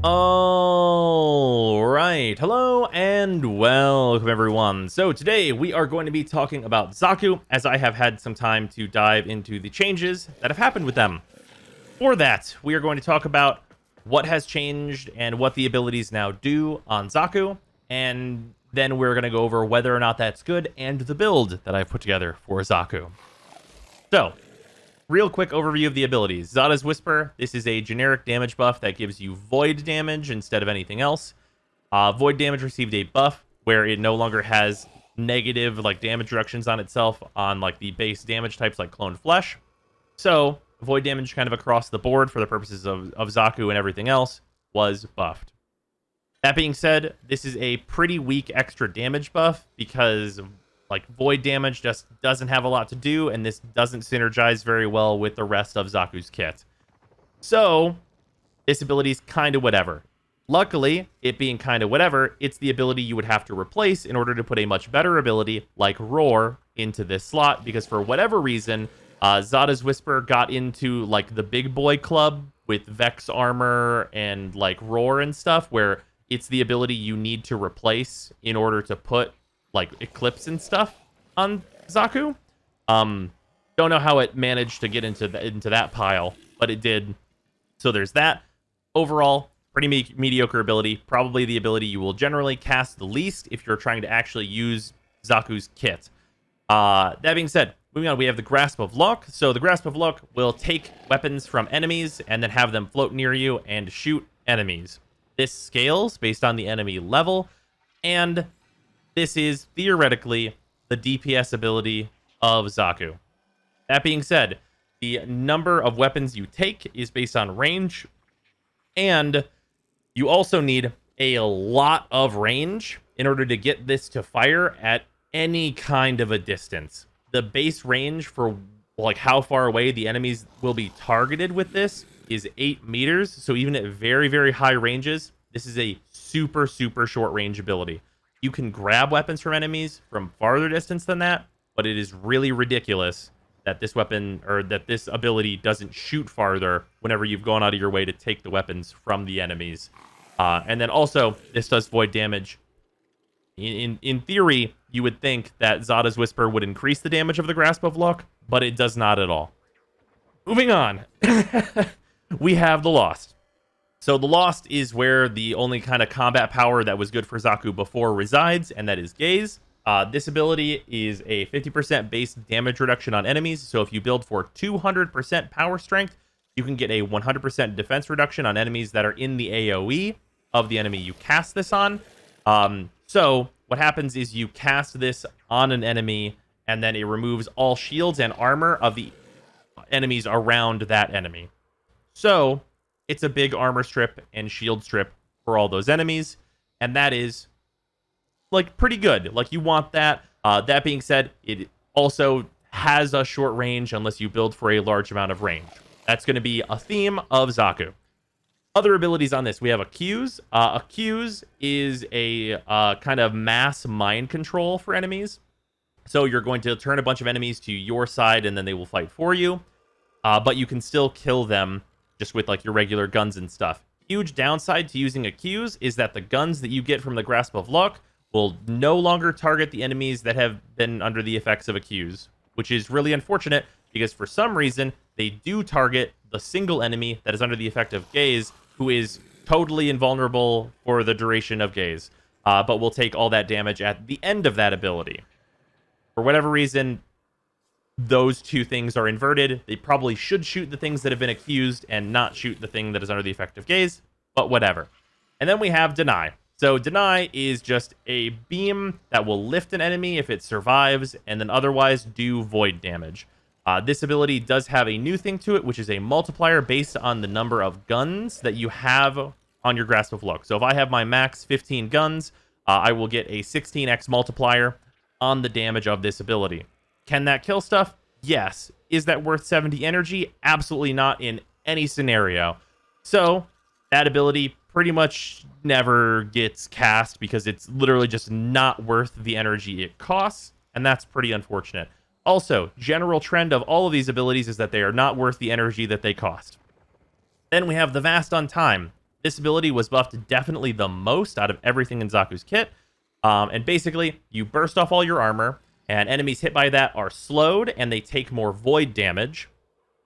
All right, hello and welcome everyone. So today we are going to be talking about Xaku, as I have had some time to dive into the changes that have happened with them. For that, we are going to talk about what has changed and what the abilities now do on Xaku, and then we're going to go over whether or not that's good and the build that I've put together for Xaku. So, real quick overview of the abilities. Zada's Whisper. This is a generic damage buff that gives you void damage instead of anything else. Void damage received a buff where it no longer has negative damage reductions on itself on the base damage types like cloned flesh. So void damage kind of across the board for the purposes of Xaku and everything else was buffed. That being said, this is a pretty weak extra damage buff because void damage just doesn't have a lot to do, and this doesn't synergize very well with the rest of Xaku's kit. So, this ability is kind of whatever. Luckily, it being kind of whatever, it's the ability you would have to replace in order to put a much better ability like Roar into this slot, because for whatever reason, Zada's Whisper got into the big boy club with Vex armor and Roar and stuff, where it's the ability you need to replace in order to put Eclipse and stuff on Xaku. Don't know how it managed to get into that pile, but it did. So there's that. Overall, pretty mediocre ability. Probably the ability you will generally cast the least if you're trying to actually use Xaku's kit. That being said, moving on, we have the Grasp of Luck. So the Grasp of Luck will take weapons from enemies and then have them float near you and shoot enemies. This scales based on the enemy level, and this is theoretically the DPS ability of Xaku. That being said, the number of weapons you take is based on range, and you also need a lot of range in order to get this to fire at any kind of a distance. The base range for how far away the enemies will be targeted with this is 8 meters, so even at very, very high ranges, this is a super, super short range ability. You can grab weapons from enemies from farther distance than that, but it is really ridiculous that this weapon or that this ability doesn't shoot farther whenever you've gone out of your way to take the weapons from the enemies. And then also, this does void damage. In theory, you would think that Zada's Whisper would increase the damage of the Grasp of Luck, but it does not at all. Moving on, we have the Lost. So the Lost is where the only kind of combat power that was good for Xaku before resides, and that is Gaze. This ability is a 50% base damage reduction on enemies, so if you build for 200% power strength, you can get a 100% defense reduction on enemies that are in the AoE of the enemy you cast this on. So what happens is you cast this on an enemy, and then it removes all shields and armor of the enemies around that enemy. So it's a big armor strip and shield strip for all those enemies, and that is pretty good. You want that. That being said, it also has a short range unless you build for a large amount of range. That's going to be a theme of Xaku. Other abilities on this, we have Accuse. Accuse is a kind of mass mind control for enemies. So you're going to turn a bunch of enemies to your side, and then they will fight for you. But you can still kill them just with your regular guns and stuff. Huge downside to using Accuse is that the guns that you get from the Grasp of Luck will no longer target the enemies that have been under the effects of Accuse, which is really unfortunate because for some reason they do target the single enemy that is under the effect of Gaze, who is totally invulnerable for the duration of Gaze, but will take all that damage at the end of that ability. For whatever reason, those two things are inverted. They probably should shoot the things that have been accused and not shoot the thing that is under the effect of Gaze, but whatever. And then we have Deny. So Deny is just a beam that will lift an enemy if it survives, and then otherwise do void damage. This ability does have a new thing to it, which is a multiplier based on the number of guns that you have on your Grasp of Luck. So if I have my max 15 guns, I will get a 16x multiplier on the damage of this ability. Can that kill stuff? Yes. Is that worth 70 energy? Absolutely not in any scenario. So that ability pretty much never gets cast because it's literally just not worth the energy it costs, and that's pretty unfortunate. Also, general trend of all of these abilities is that they are not worth the energy that they cost. Then we have the Vast on Time. This ability was buffed definitely the most out of everything in Xaku's kit. And basically, you burst off all your armor, and enemies hit by that are slowed, and they take more void damage.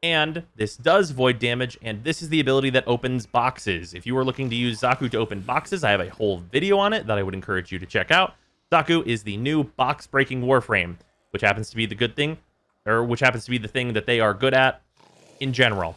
And this does void damage, and this is the ability that opens boxes. If you are looking to use Xaku to open boxes, I have a whole video on it that I would encourage you to check out. Xaku is the new box-breaking Warframe, which happens to be the good thing, or which happens to be the thing that they are good at in general.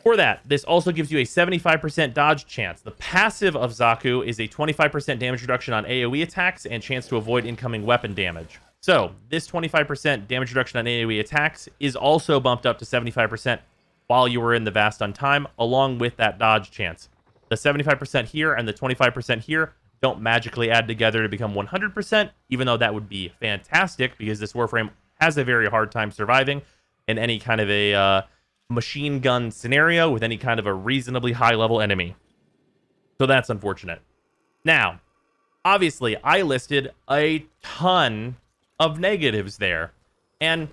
For that, this also gives you a 75% dodge chance. The passive of Xaku is a 25% damage reduction on AoE attacks and chance to avoid incoming weapon damage. So, this 25% damage reduction on AoE attacks is also bumped up to 75% while you were in the Vast Untime, along with that dodge chance. The 75% here and the 25% here don't magically add together to become 100%, even though that would be fantastic because this Warframe has a very hard time surviving in any kind of a machine gun scenario with any kind of a reasonably high level enemy. So that's unfortunate. Now, obviously, I listed a ton of negatives there, and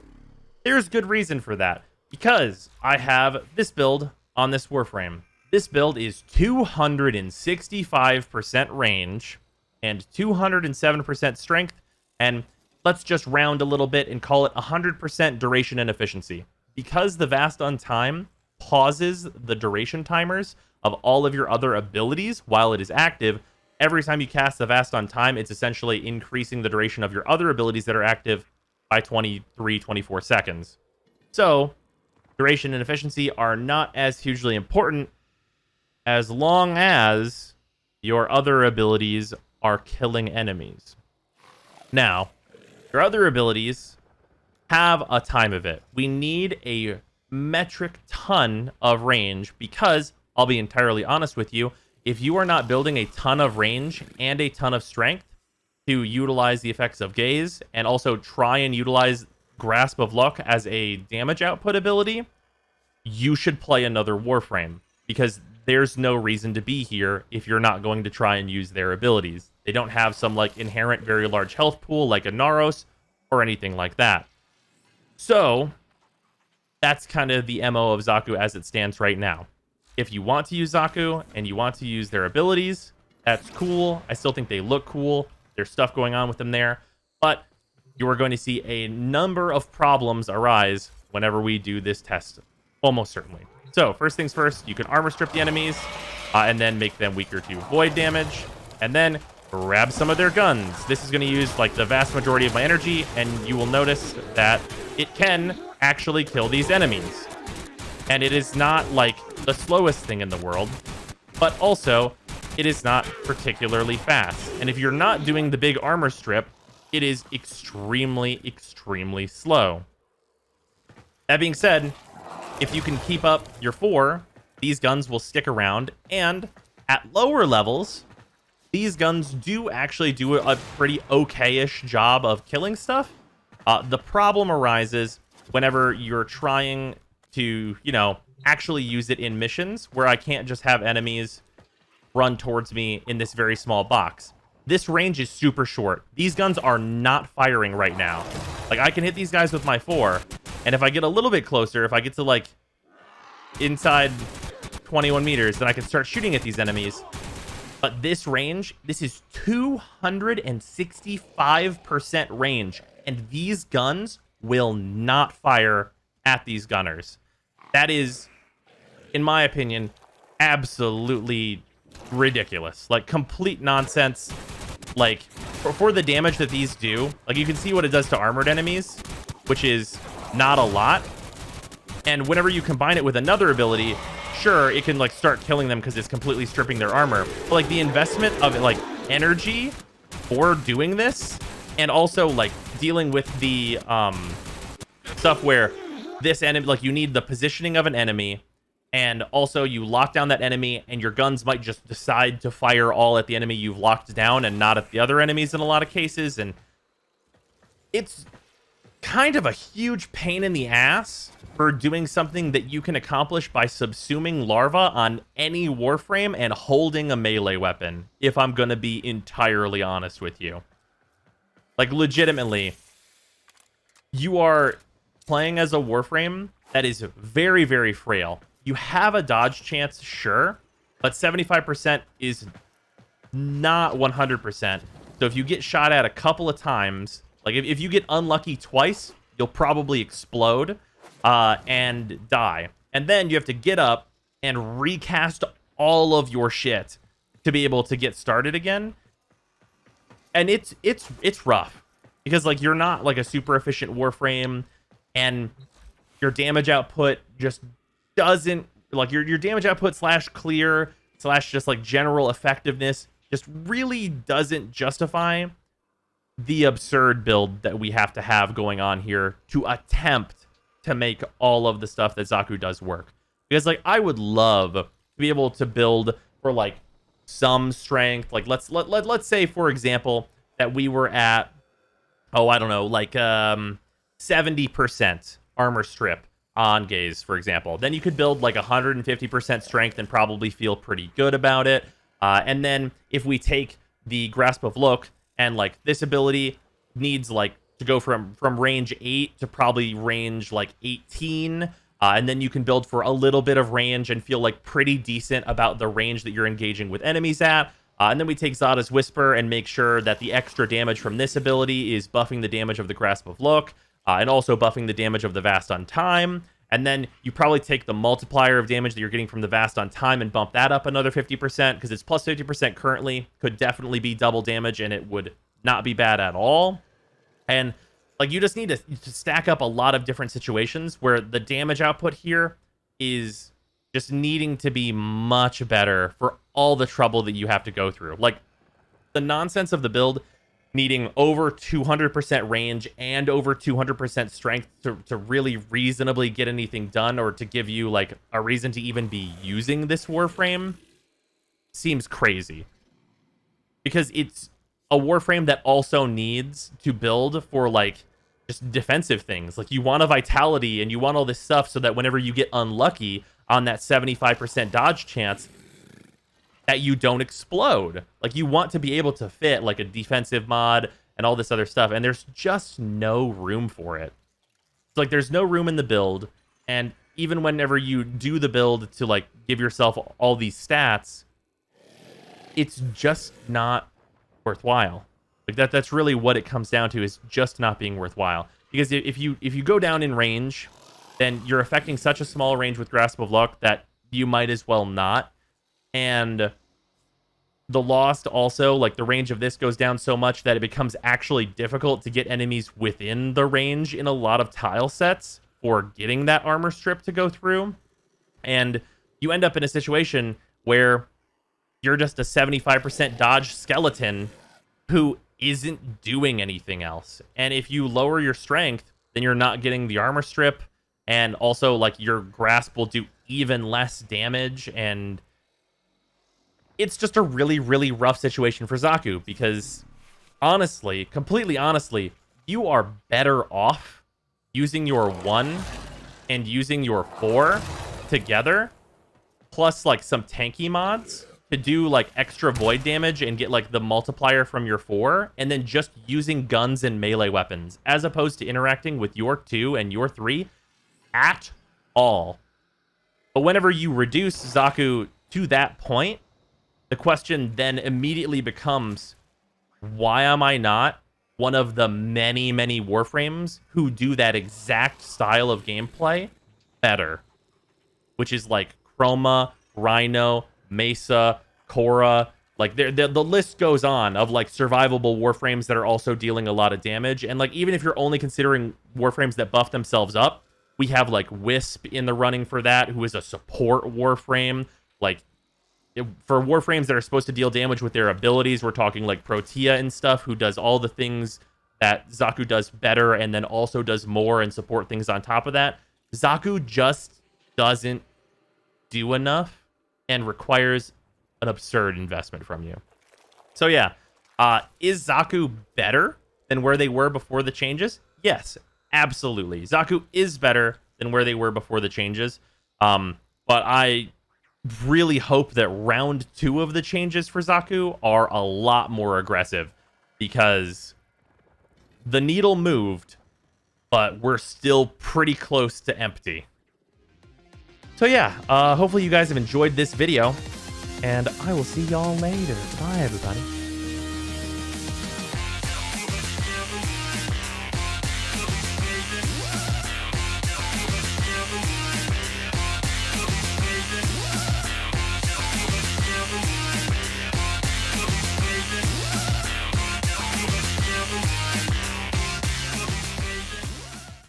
there's good reason for that, because I have this build on this Warframe. This build is 265% range and 207% strength, and let's just round a little bit and call it 100% duration and efficiency. Because the Vast Untime pauses the duration timers of all of your other abilities while it is active, every time you cast the Vast Untime, it's essentially increasing the duration of your other abilities that are active by 23, 24 seconds. So, duration and efficiency are not as hugely important as long as your other abilities are killing enemies. Now, your other abilities have a time of it. We need a metric ton of range because, I'll be entirely honest with you, if you are not building a ton of range and a ton of strength to utilize the effects of Gaze and also try and utilize Grasp of Luck as a damage output ability, you should play another Warframe because there's no reason to be here if you're not going to try and use their abilities. They don't have some like inherent very large health pool like a Naros or anything like that. So, that's kind of the MO of Xaku as it stands right now. If you want to use Xaku and you want to use their abilities, that's cool. I still think they look cool. There's stuff going on with them there. But you are going to see a number of problems arise whenever we do this test. Almost certainly. So, first things first, you can armor strip the enemies and then make them weaker to void damage. And then grab some of their guns. This is going to use like the vast majority of my energy, and you will notice that it can actually kill these enemies. And it is not like the slowest thing in the world, but also it is not particularly fast. And if you're not doing the big armor strip, it is extremely, extremely slow. That being said, if you can keep up your 4, these guns will stick around, and at lower levels, these guns do actually do a pretty okay-ish job of killing stuff. The problem arises whenever you're trying to, actually use it in missions where I can't just have enemies run towards me in this very small box. This range is super short. These guns are not firing right now. Like, I can hit these guys with my 4, and if I get a little bit closer, if I get to, like, inside 21 meters, then I can start shooting at these enemies. But this range, this is 265% range, and these guns will not fire at these gunners. That is, in my opinion, absolutely ridiculous. Like, complete nonsense. Like, for the damage that these do, like, you can see what it does to armored enemies, which is not a lot. And whenever you combine it with another ability, sure, it can, like, start killing them because it's completely stripping their armor. But, like, the investment of, like, energy for doing this, and also, like, dealing with the stuff where this enemy, like, you need the positioning of an enemy, and also you lock down that enemy, and your guns might just decide to fire all at the enemy you've locked down and not at the other enemies in a lot of cases. And it's kind of a huge pain in the ass for doing something that you can accomplish by subsuming larvae on any Warframe and holding a melee weapon, if I'm gonna be entirely honest with you. Like, legitimately, you are playing as a Warframe that is very, very frail. You have a dodge chance, sure, but 75% is not 100%. So if you get shot at a couple of times, like if you get unlucky twice, you'll probably explode and die. And then you have to get up and recast all of your shit to be able to get started again. And it's rough because like you're not like a super efficient Warframe, and your damage output just doesn't like your damage output / clear / just like general effectiveness just really doesn't justify the absurd build that we have to have going on here to attempt to make all of the stuff that Xaku does work. Because like I would love to be able to build for like some strength. Like let's say for example that we were at I don't know, like 70% armor strip on Gaze, for example. Then you could build like 150% strength and probably feel pretty good about it. And then if we take the Grasp of Look, and like this ability needs like to go from range 8 to probably range like 18. And then you can build for a little bit of range and feel like pretty decent about the range that you're engaging with enemies at. And then we take Zada's Whisper and make sure that the extra damage from this ability is buffing the damage of the Grasp of Look, and also buffing the damage of the Vast on Time. And then you probably take the multiplier of damage that you're getting from the Vast on Time and bump that up another 50%, because it's plus 50% currently. Could definitely be double damage, and it would not be bad at all. And like you just need to stack up a lot of different situations where the damage output here is just needing to be much better for all the trouble that you have to go through. Like the nonsense of the build needing over 200% range and over 200% strength to really reasonably get anything done, or to give you like a reason to even be using this Warframe, seems crazy. Because it's a Warframe that also needs to build for like just defensive things. Like you want a vitality and you want all this stuff so that whenever you get unlucky on that 75% dodge chance, that you don't explode. Like you want to be able to fit like a defensive mod and all this other stuff, and there's just no room for it. It's like there's no room in the build, and even whenever you do the build to like give yourself all these stats, it's just not worthwhile. Like that's really what it comes down to, is just not being worthwhile. Because if you go down in range, then you're affecting such a small range with Grasp of Luck that you might as well not. And the Lost also, like the range of this goes down so much that it becomes actually difficult to get enemies within the range in a lot of tile sets for getting that armor strip to go through. And you end up in a situation where you're just a 75% dodge skeleton who isn't doing anything else. And if you lower your strength, then you're not getting the armor strip, and also like your grasp will do even less damage. And it's just a really, really rough situation for Xaku, because honestly, completely honestly, you are better off using your 1 and using your 4 together, plus like some tanky mods to do like extra void damage and get like the multiplier from your 4, and then just using guns and melee weapons, as opposed to interacting with your 2 and your 3 at all. But whenever you reduce Xaku to that point, the question then immediately becomes, why am I not one of the many, many Warframes who do that exact style of gameplay better? Which is like Chroma, Rhino, Mesa, Korra. Like the list goes on of like survivable Warframes that are also dealing a lot of damage. And like even if you're only considering Warframes that buff themselves up, we have like Wisp in the running for that, who is a support Warframe. Like for Warframes that are supposed to deal damage with their abilities, we're talking like Protea and stuff, who does all the things that Xaku does better and then also does more and support things on top of that. Xaku just doesn't do enough and requires an absurd investment from you. So yeah, is Xaku better than where they were before the changes? Yes, absolutely. Xaku is better than where they were before the changes. But I really hope that round 2 of the changes for Xaku are a lot more aggressive, because the needle moved, but we're still pretty close to empty. So yeah, hopefully you guys have enjoyed this video. and I will see y'all later. Bye, everybody.